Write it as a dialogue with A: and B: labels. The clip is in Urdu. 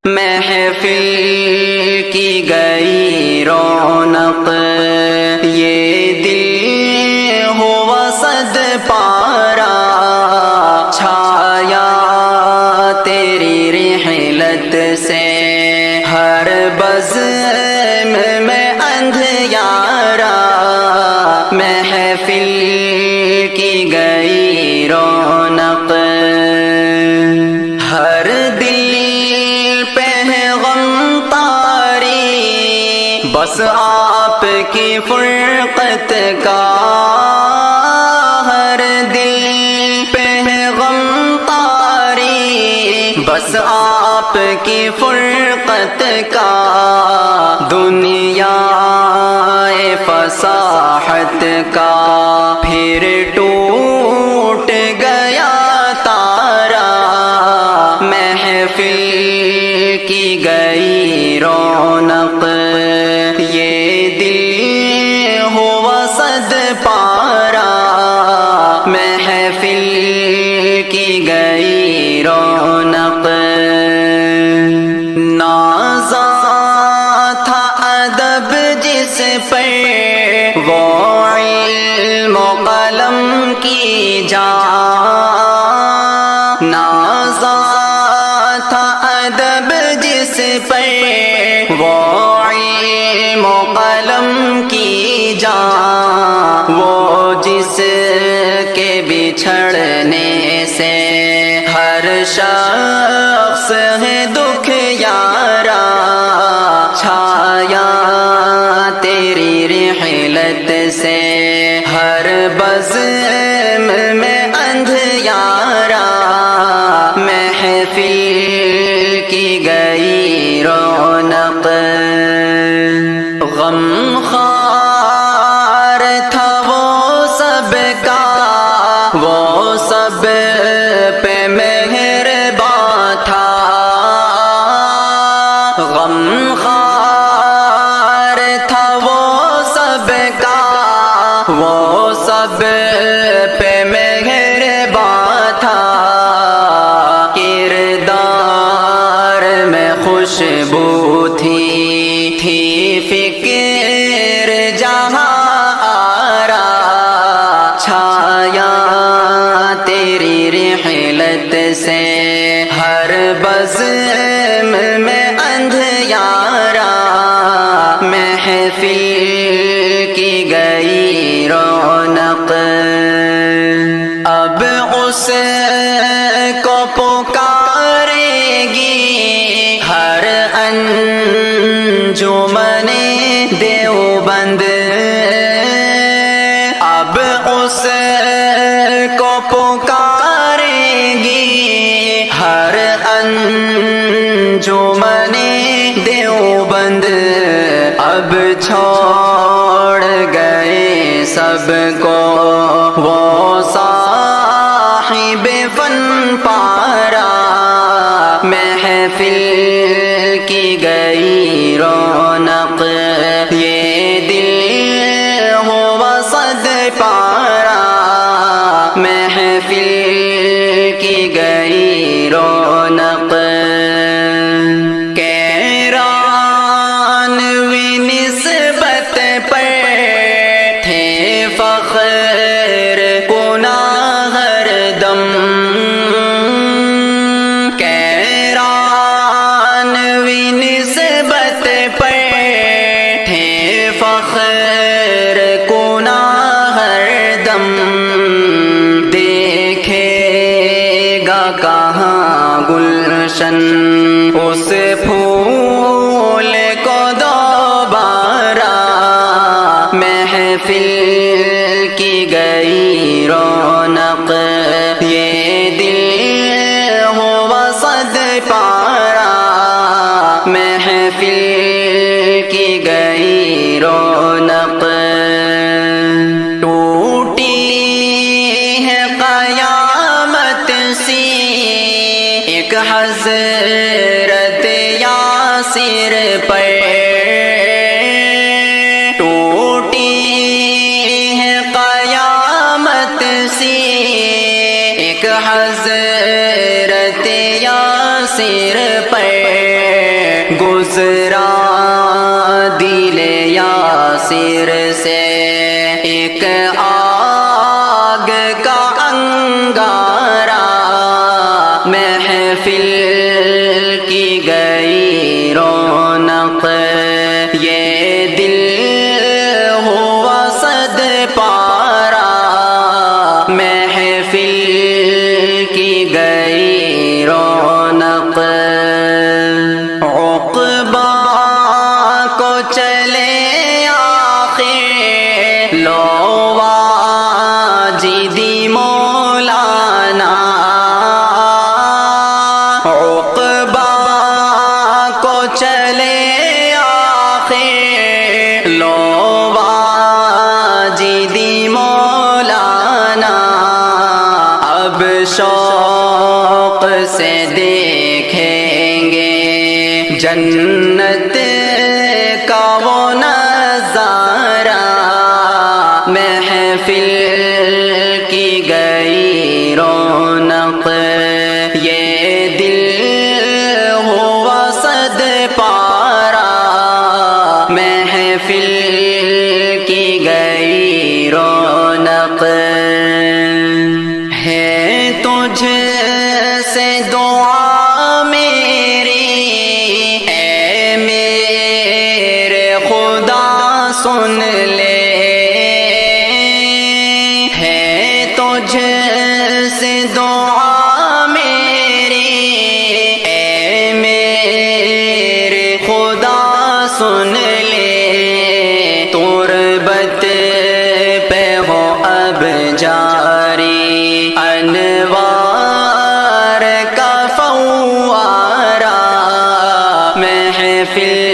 A: محفل کی گئی رونق، یہ دل ہوا صد پارا، چھایا تیری رحلت سے ہر بزم میں اندھیارا، محفل کی گئی رونق، ہر دل پہ غم طاری، بس آپ کی فرقت کا، ہر دل پہ غم طاری، بس آپ کی فرقت کا، دنیا فصاحت کا پھر ٹوٹ گیا تارا، محفل کی گئی رونق، یہ دل ہوا صد پارا، محفل کی گئی رونق، نازا تھا ادب جس پر وہ علم و قلم کی جان، نازا تھا ادب جس پر وہ علم و قلم کی جان، وہ جس کے بچھڑنے سے ہر شخص ہے دکھ یارا، چھایا تیری رحلت سے ہر بزم میں اندھیارا، محفل کی گئی رونق، غم خوار تھا وہ سب کا، وہ سب پہ مہربان تھا، غم خوار تھا وہ سب کا، وہ سب پہ مہربان تھا، کردار میں خوشبو تھی فکر جہاں آرا، چھایا تیری رحلت سے ہر بزم میں اندھیارا، محفل کی گئی رونق، اب اس کو پکارے گی ہر انجمن دیوبند، اب اس کو پکارے گی ہر انجمن دیوبند، اب چھوڑ گئے سب کو وہ صاحب فن پارا، محفل کی گئی رونق، یہ دل ہوا صد پارا، محفل کی گئی رونق، نسبت پر تھے فخر کنا ہر دم، نسبت پر تھے فخر کنا ہر دم، دیکھے گا کہاں گلشن اس پھول کو دوبارہ، محفل کی گئی رونق، یہ دل ہوا صد پارا، محفل کی گئی رونق، ٹوٹی ہے قیامت سی ایک حضرت یاسر پر، ٹوٹی ہے قیامت سی ایک حضرت یاسر پر، گزرا دل یاسر سے ایک آگ کا انگارہ، محفل کی گئی رونق، یہ دل ہوا صد پارا، محفل کی گئی رونق۔ عقبہ کو چلے آخر لو واجدی مولانا، عقبہ کو چلے آخر لو واجدی مولانا، اب شوق سے دیکھیں گے جنت کا وہ نظارہ، محفل کی گئی رونق، یہ دل ہوا صد پارا، محفل کی گئی رونق۔ ہے تجھ سے دعا میری اے میرے خدا سن لے، ہے تجھ سے دعا میری اے میرے خدا سن لے، تربت پہ ہو اب جاری انوار کا فوارہ، محفل